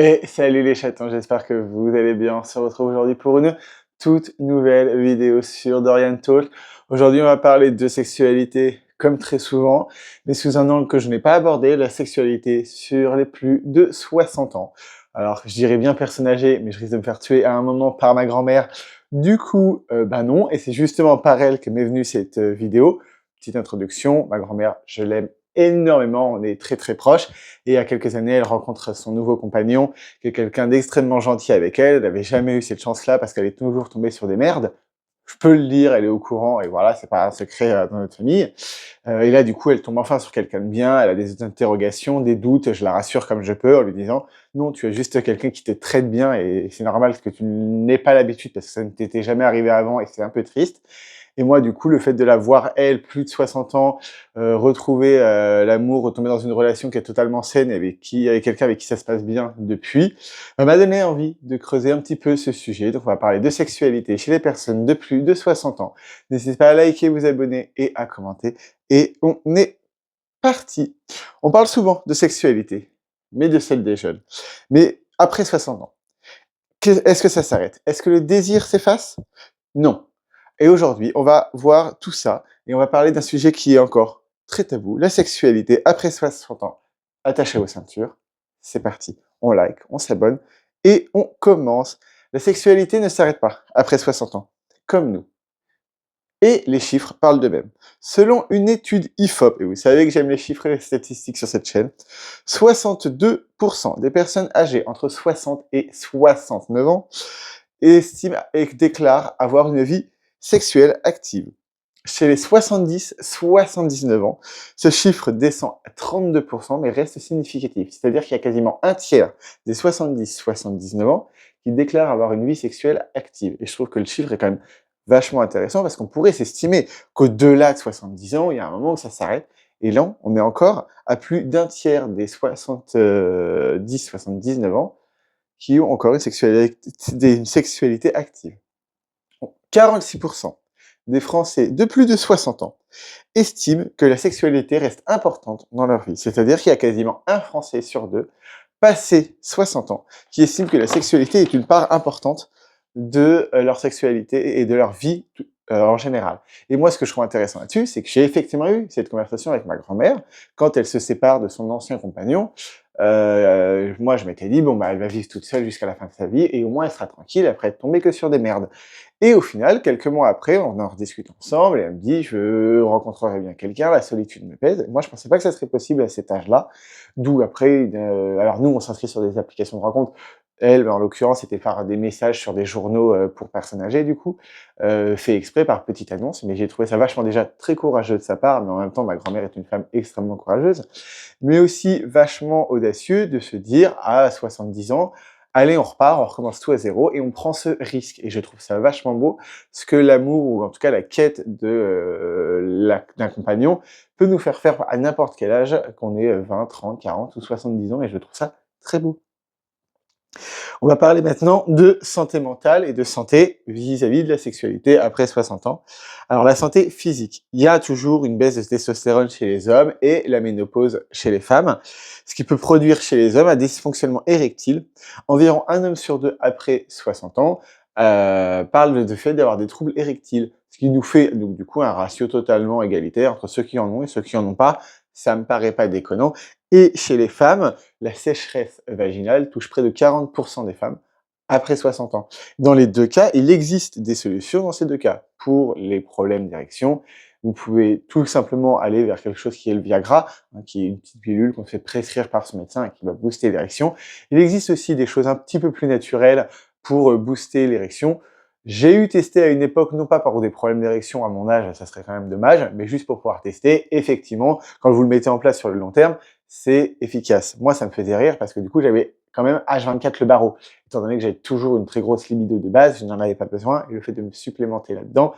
Et salut les chatons, j'espère que vous allez bien. On se retrouve aujourd'hui pour une toute nouvelle vidéo sur Dorian Talk. Aujourd'hui, on va parler de sexualité comme très souvent, mais sous un angle que je n'ai pas abordé, la sexualité sur les plus de 60 ans. Alors, je dirais bien personne âgée, mais je risque de me faire tuer à un moment par ma grand-mère. Du coup, non, et c'est justement par elle que m'est venue cette vidéo. Petite introduction, ma grand-mère, je l'aime énormément, on est très très proches, et il y a quelques années, elle rencontre son nouveau compagnon, qui est quelqu'un d'extrêmement gentil avec elle. Elle n'avait jamais eu cette chance-là parce qu'elle est toujours tombée sur des merdes. Je peux le dire, elle est au courant, et voilà, c'est pas un secret dans notre famille. Et là, du coup, elle tombe enfin sur quelqu'un de bien, elle a des interrogations, des doutes, je la rassure comme je peux en lui disant « Non, tu as juste quelqu'un qui te traite bien et c'est normal que tu n'aies pas l'habitude parce que ça ne t'était jamais arrivé avant et c'est un peu triste. » Et moi, du coup, le fait de la voir, elle, plus de 60 ans, retrouver l'amour, retomber dans une relation qui est totalement saine, avec quelqu'un avec qui ça se passe bien depuis, m'a donné envie de creuser un petit peu ce sujet. Donc, on va parler de sexualité chez les personnes de plus de 60 ans. N'hésitez pas à liker, vous abonner et à commenter. Et on est parti. On parle souvent de sexualité, mais de celle des jeunes. Mais après 60 ans, est-ce que ça s'arrête? Est-ce que le désir s'efface? Non. Et aujourd'hui, on va voir tout ça et on va parler d'un sujet qui est encore très tabou, la sexualité après 60 ans. Attachez vos ceintures, c'est parti. On like, on s'abonne et on commence. La sexualité ne s'arrête pas après 60 ans, comme nous. Et les chiffres parlent d'eux-mêmes. Selon une étude IFOP, et vous savez que j'aime les chiffres et les statistiques sur cette chaîne, 62% des personnes âgées entre 60 et 69 ans estiment et déclarent avoir une vie sexuelle active. Chez les 70-79 ans, ce chiffre descend à 32%, mais reste significatif. C'est-à-dire qu'il y a quasiment un tiers des 70-79 ans qui déclarent avoir une vie sexuelle active. Et je trouve que le chiffre est quand même vachement intéressant parce qu'on pourrait s'estimer qu'au-delà de 70 ans, il y a un moment où ça s'arrête. Et là, on est encore à plus d'un tiers des 70-79 ans qui ont encore une sexualité active. 46% des Français de plus de 60 ans estiment que la sexualité reste importante dans leur vie. C'est-à-dire qu'il y a quasiment un Français sur deux, passé 60 ans, qui estime que la sexualité est une part importante de leur sexualité et de leur vie en général. Et moi, ce que je trouve intéressant là-dessus, c'est que j'ai effectivement eu cette conversation avec ma grand-mère quand elle se sépare de son ancien compagnon. Moi, je m'étais dit, bon, bah, elle va vivre toute seule jusqu'à la fin de sa vie et au moins elle sera tranquille après être tombée que sur des merdes. Et au final, quelques mois après, on en rediscute ensemble et elle me dit, je rencontrerai bien quelqu'un, la solitude me pèse. Moi, je pensais pas que ça serait possible à cet âge-là. D'où après, alors nous, on s'inscrit sur des applications de rencontres. Elle, en l'occurrence, c'était par des messages sur des journaux pour personnes âgées, du coup, fait exprès par petite annonce. Mais j'ai trouvé ça vachement déjà très courageux de sa part, mais en même temps, ma grand-mère est une femme extrêmement courageuse, mais aussi vachement audacieux de se dire à 70 ans, allez, on repart, on recommence tout à zéro et on prend ce risque. Et je trouve ça vachement beau, ce que l'amour, ou en tout cas la quête d'un compagnon, peut nous faire à n'importe quel âge, qu'on ait 20, 30, 40 ou 70 ans, et je trouve ça très beau. On va parler maintenant de santé mentale et de santé vis-à-vis de la sexualité après 60 ans. Alors la santé physique, il y a toujours une baisse de testostérone chez les hommes et la ménopause chez les femmes, ce qui peut produire chez les hommes un dysfonctionnement érectile. Environ un homme sur deux après 60 ans parle du fait d'avoir des troubles érectiles, ce qui nous fait donc, du coup un ratio totalement égalitaire entre ceux qui en ont et ceux qui en ont pas. Ça me paraît pas déconnant. Et chez les femmes, la sécheresse vaginale touche près de 40% des femmes après 60 ans. Dans les deux cas, il existe des solutions dans ces deux cas. Pour les problèmes d'érection, vous pouvez tout simplement aller vers quelque chose qui est le Viagra, qui est une petite pilule qu'on fait prescrire par son médecin et qui va booster l'érection. Il existe aussi des choses un petit peu plus naturelles pour booster l'érection. J'ai eu testé à une époque, non pas pour des problèmes d'érection à mon âge, ça serait quand même dommage, mais juste pour pouvoir tester. Effectivement, quand vous le mettez en place sur le long terme, c'est efficace. Moi, ça me faisait rire parce que du coup, j'avais quand même H24 le barreau. Étant donné que j'avais toujours une très grosse libido de base, je n'en avais pas besoin, et le fait de me supplémenter là-dedans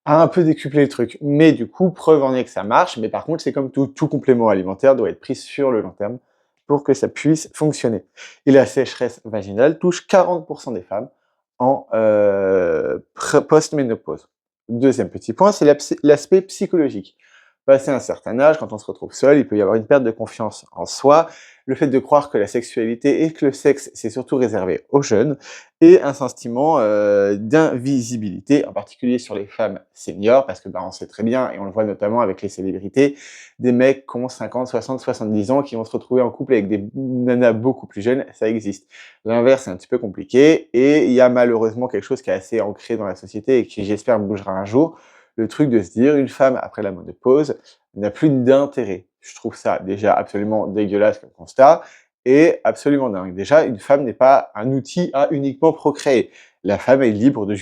a un peu décuplé le truc. Mais du coup, preuve en est que ça marche, mais par contre, c'est comme tout complément alimentaire doit être pris sur le long terme pour que ça puisse fonctionner. Et la sécheresse vaginale touche 40% des femmes en post-ménopause. Deuxième petit point, c'est l'aspect psychologique. Passé un certain âge, quand on se retrouve seul, il peut y avoir une perte de confiance en soi, le fait de croire que la sexualité et que le sexe, c'est surtout réservé aux jeunes, et un sentiment d'invisibilité, en particulier sur les femmes seniors, parce que on sait très bien, et on le voit notamment avec les célébrités, des mecs qui ont 50, 60, 70 ans, qui vont se retrouver en couple avec des nanas beaucoup plus jeunes, ça existe. L'inverse est un petit peu compliqué, et il y a malheureusement quelque chose qui est assez ancré dans la société et qui, j'espère, bougera un jour, le truc de se dire, une femme, après la ménopause, n'a plus d'intérêt. Je trouve ça déjà absolument dégueulasse comme constat, et absolument dingue. Déjà, une femme n'est pas un outil à uniquement procréer. La femme est libre de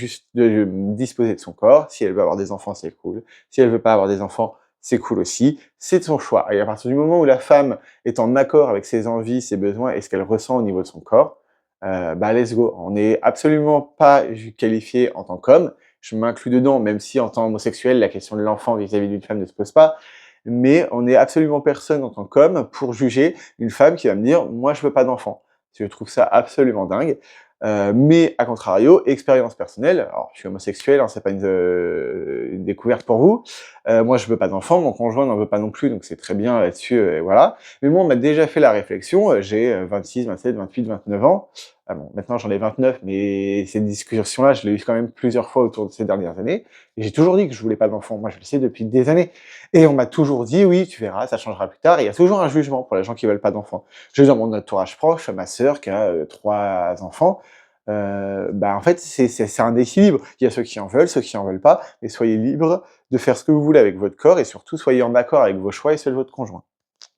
disposer de son corps. Si elle veut avoir des enfants, c'est cool. Si elle veut pas avoir des enfants, c'est cool aussi. C'est son choix. Et à partir du moment où la femme est en accord avec ses envies, ses besoins et ce qu'elle ressent au niveau de son corps, let's go. On n'est absolument pas qualifié en tant qu'homme. Je m'inclus dedans, même si en tant qu'homosexuel, la question de l'enfant vis-à-vis d'une femme ne se pose pas. Mais on n'est absolument personne en tant qu'homme pour juger une femme qui va me dire « moi je veux pas d'enfant ». Je trouve ça absolument dingue. Mais à contrario, expérience personnelle, alors je suis homosexuel, c'est pas une découverte pour vous. Moi je veux pas d'enfant, mon conjoint n'en veut pas non plus, donc c'est très bien là-dessus, voilà. Mais moi on m'a déjà fait la réflexion, j'ai 26, 27, 28, 29 ans. Ah bon, maintenant j'en ai 29, mais cette discussion-là, je l'ai eu quand même plusieurs fois autour de ces dernières années. Et j'ai toujours dit que je voulais pas d'enfant. Moi, je le sais depuis des années. Et on m'a toujours dit, oui, tu verras, ça changera plus tard. Et il y a toujours un jugement pour les gens qui veulent pas d'enfants. J'ai dans mon entourage proche, ma sœur qui a 3 enfants. En fait, c'est un équilibre. Il y a ceux qui en veulent, ceux qui en veulent pas. Mais soyez libres de faire ce que vous voulez avec votre corps et surtout soyez en accord avec vos choix et ceux de votre conjoint.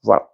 Voilà.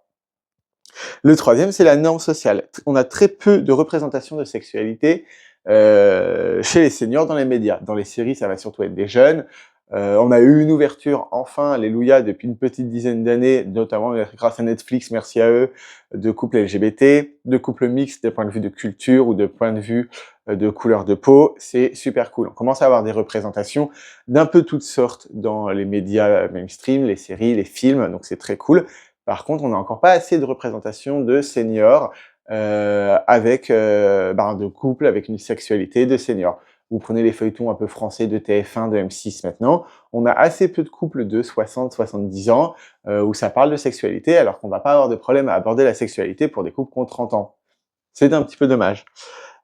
Le troisième, c'est la norme sociale. On a très peu de représentation de sexualité chez les seniors dans les médias. Dans les séries, ça va surtout être des jeunes. On a eu une ouverture, enfin, alléluia, depuis une petite dizaine d'années, notamment grâce à Netflix, merci à eux, de couples LGBT, de couples mixtes d'un point de vue de culture ou de point de vue de couleur de peau. C'est super cool. On commence à avoir des représentations d'un peu toutes sortes dans les médias mainstream, les séries, les films, donc c'est très cool. Par contre, on n'a encore pas assez de représentation de seniors avec de couples avec une sexualité de seniors. Vous prenez les feuilletons un peu français de TF1, de M6 maintenant, on a assez peu de couples de 60-70 ans où ça parle de sexualité, alors qu'on va pas avoir de problème à aborder la sexualité pour des couples qui ont 30 ans. C'est un petit peu dommage.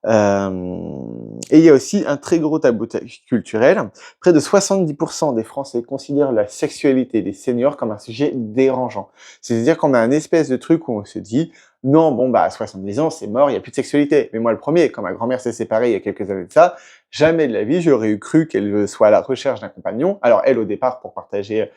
Et il y a aussi un très gros tabou culturel. Près de 70% des Français considèrent la sexualité des seniors comme un sujet dérangeant. C'est-à-dire qu'on a un espèce de truc où on se dit « Non, à 70 ans, c'est mort, il n'y a plus de sexualité. » Mais moi, le premier, quand ma grand-mère s'est séparée il y a quelques années de ça, jamais de la vie, j'aurais eu cru qu'elle soit à la recherche d'un compagnon. Alors elle, au départ, pour partager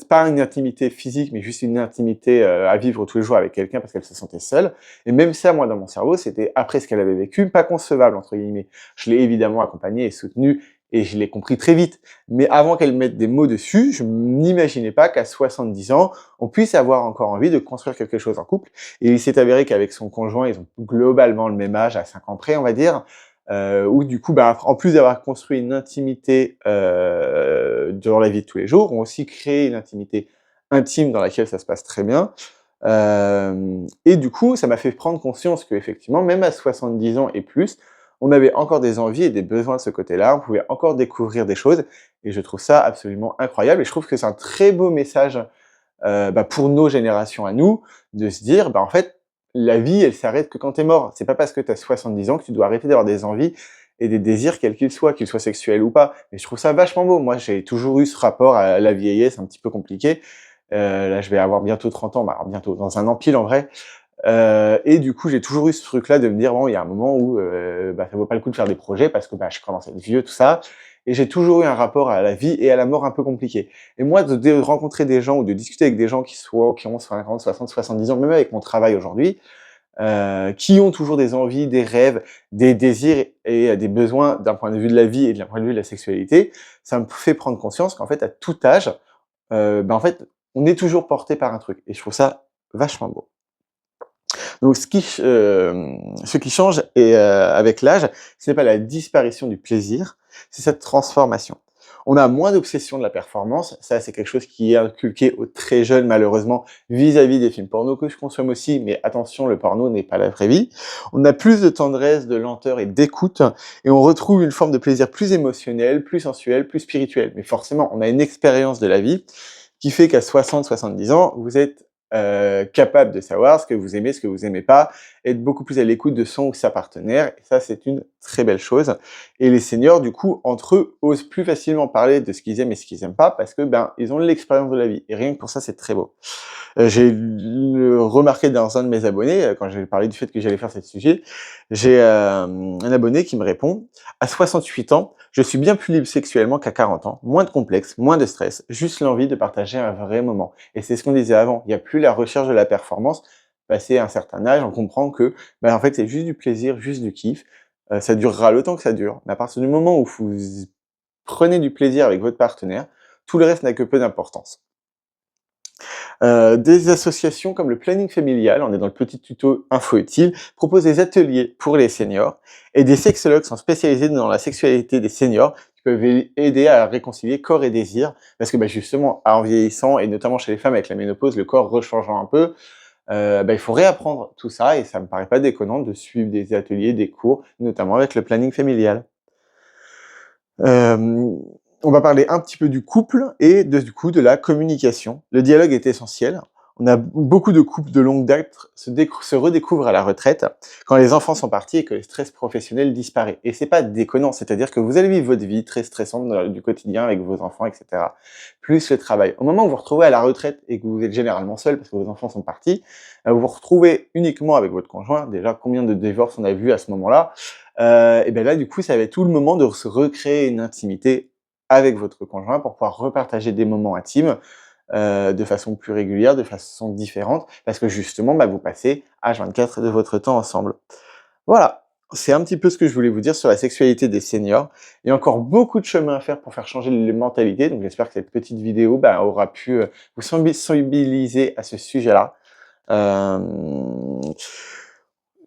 pas une intimité physique, mais juste une intimité à vivre tous les jours avec quelqu'un parce qu'elle se sentait seule. Et même ça, moi, dans mon cerveau, c'était, après ce qu'elle avait vécu, pas concevable, entre guillemets. Je l'ai évidemment accompagnée et soutenue, et je l'ai compris très vite. Mais avant qu'elle mette des mots dessus, je n'imaginais pas qu'à 70 ans, on puisse avoir encore envie de construire quelque chose en couple. Et il s'est avéré qu'avec son conjoint, ils ont globalement le même âge, à 5 ans près, on va dire, où du coup, en plus d'avoir construit une intimité dans la vie de tous les jours, ont aussi créé une intimité intime dans laquelle ça se passe très bien. Et du coup, ça m'a fait prendre conscience qu'effectivement, même à 70 ans et plus, on avait encore des envies et des besoins de ce côté-là, on pouvait encore découvrir des choses, et je trouve ça absolument incroyable, et je trouve que c'est un très beau message pour nos générations à nous, de se dire, en fait, la vie, elle s'arrête que quand t'es mort. C'est pas parce que t'as 70 ans que tu dois arrêter d'avoir des envies et des désirs, quels qu'ils soient sexuels ou pas. Et je trouve ça vachement beau. Moi, j'ai toujours eu ce rapport à la vieillesse un petit peu compliqué. Là, je vais avoir bientôt 30 ans, alors bientôt, dans un an pile en vrai. Et du coup, j'ai toujours eu ce truc-là de me dire, bon, il y a un moment où ça vaut pas le coup de faire des projets parce que je commence à être vieux, tout ça. Et j'ai toujours eu un rapport à la vie et à la mort un peu compliqué. Et moi, de rencontrer des gens ou de discuter avec des gens qui ont 50, 60, 70 ans, même avec mon travail aujourd'hui, qui ont toujours des envies, des rêves, des désirs et des besoins d'un point de vue de la vie et d'un point de vue de la sexualité, ça me fait prendre conscience qu'en fait, à tout âge, en fait, on est toujours porté par un truc. Et je trouve ça vachement beau. Donc, ce qui change avec l'âge, ce n'est pas la disparition du plaisir, c'est cette transformation. On a moins d'obsession de la performance, ça c'est quelque chose qui est inculqué aux très jeunes malheureusement vis-à-vis des films porno que je consomme aussi, mais attention, le porno n'est pas la vraie vie. On a plus de tendresse, de lenteur et d'écoute, et on retrouve une forme de plaisir plus émotionnel, plus sensuel, plus spirituel. Mais forcément, on a une expérience de la vie qui fait qu'à 60-70 ans, vous êtes capable de savoir ce que vous aimez pas, être beaucoup plus à l'écoute de son ou sa partenaire, et ça c'est une très belle chose. Et les seniors, du coup, entre eux, osent plus facilement parler de ce qu'ils aiment et ce qu'ils aiment pas, parce que ben ils ont l'expérience de la vie, et rien que pour ça c'est très beau. J'ai remarqué dans un de mes abonnés, quand j'ai parlé du fait que j'allais faire ce sujet, j'ai un abonné qui me répond: «À 68 ans, je suis bien plus libre sexuellement qu'à 40 ans, moins de complexes, moins de stress, juste l'envie de partager un vrai moment». Et c'est ce qu'on disait avant, il n'y a plus la recherche de la performance. Passé un certain âge, on comprend que, bah, en fait, c'est juste du plaisir, juste du kiff. Ça durera le temps que ça dure, mais à partir du moment où vous prenez du plaisir avec votre partenaire, tout le reste n'a que peu d'importance. Des associations comme le planning familial, on est dans le petit tuto info utile, proposent des ateliers pour les seniors, et des sexologues sont spécialisés dans la sexualité des seniors, qui peuvent aider à réconcilier corps et désir, parce que bah, justement, en vieillissant, et notamment chez les femmes avec la ménopause, le corps rechangeant un peu, bah, il faut réapprendre tout ça, et ça me paraît pas déconnant de suivre des ateliers, des cours, notamment avec le planning familial. Hem, on va parler un petit peu du couple et du coup de la communication. Le dialogue est essentiel. On a beaucoup de couples de longue date se redécouvrent à la retraite, quand les enfants sont partis et que le stress professionnel disparaît. Et c'est pas déconnant, c'est-à-dire que vous allez vivre votre vie très stressante du quotidien avec vos enfants, et cetera, plus le travail. Au moment où vous vous retrouvez à la retraite et que vous êtes généralement seul parce que vos enfants sont partis, vous vous retrouvez uniquement avec votre conjoint. Déjà, combien de divorces on a vu à ce moment-là? Et ben là, du coup, ça va être tout le moment de se recréer une intimité avec votre conjoint pour pouvoir repartager des moments intimes, de façon plus régulière, de façon différente, parce que justement, bah, vous passez H24 de votre temps ensemble. Voilà, c'est un petit peu ce que je voulais vous dire sur la sexualité des seniors. Il y a encore beaucoup de chemin à faire pour faire changer les mentalités, donc j'espère que cette petite vidéo, bah, aura pu, vous sensibiliser à ce sujet-là. Hem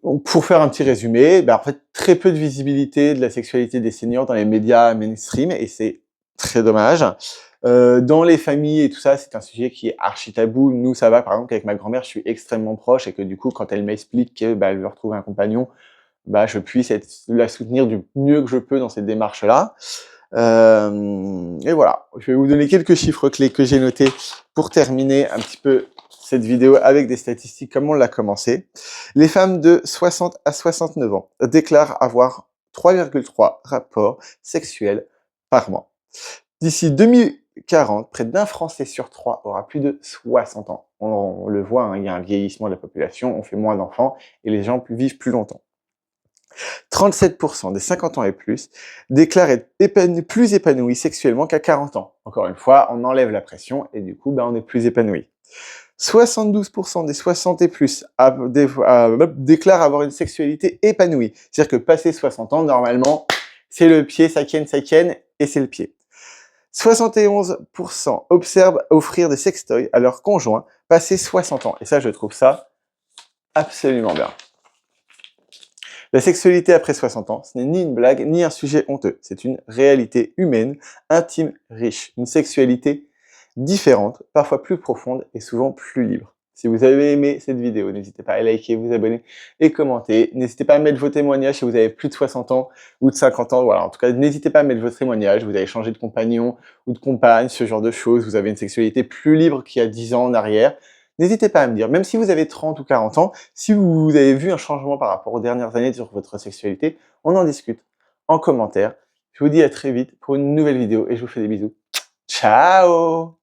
Donc, pour faire un petit résumé, bah, en fait, très peu de visibilité de la sexualité des seniors dans les médias mainstream, et c'est très dommage. Dans les familles et tout ça, c'est un sujet qui est archi tabou. Nous, ça va, par exemple, avec ma grand-mère, je suis extrêmement proche, et que du coup, quand elle m'explique que, bah, elle veut retrouver un compagnon, bah, je puisse la soutenir du mieux que je peux dans cette démarche-là. Et voilà, je vais vous donner quelques chiffres clés que j'ai notés pour terminer un petit peu cette vidéo avec des statistiques comme on l'a commencé. Les femmes de 60 à 69 ans déclarent avoir 3,3 rapports sexuels par mois. D'ici 2040, près d'un Français sur trois aura plus de 60 ans. On le voit, hein, il y a un vieillissement de la population, on fait moins d'enfants et les gens vivent plus longtemps. 37% des 50 ans et plus déclarent être plus épanouis sexuellement qu'à 40 ans. Encore une fois, on enlève la pression et du coup, on est plus épanoui. 72% des 60 et plus déclarent avoir une sexualité épanouie. C'est-à-dire que passé 60 ans, normalement, c'est le pied, ça ken, et c'est le pied. 71% observent offrir des sextoys à leurs conjoints passé 60 ans. Et ça, je trouve ça absolument bien. La sexualité après 60 ans, ce n'est ni une blague, ni un sujet honteux. C'est une réalité humaine, intime, riche. Une sexualité différente, parfois plus profonde et souvent plus libre. Si vous avez aimé cette vidéo, n'hésitez pas à liker, vous abonner et commenter. N'hésitez pas à mettre vos témoignages si vous avez plus de 60 ans ou de 50 ans. Voilà, en tout cas, n'hésitez pas à mettre vos témoignages. Vous avez changé de compagnon ou de compagne, ce genre de choses. Vous avez une sexualité plus libre qu'il y a 10 ans en arrière. N'hésitez pas à me dire, même si vous avez 30 ou 40 ans, si vous avez vu un changement par rapport aux dernières années sur votre sexualité, on en discute en commentaire. Je vous dis à très vite pour une nouvelle vidéo et je vous fais des bisous. Ciao!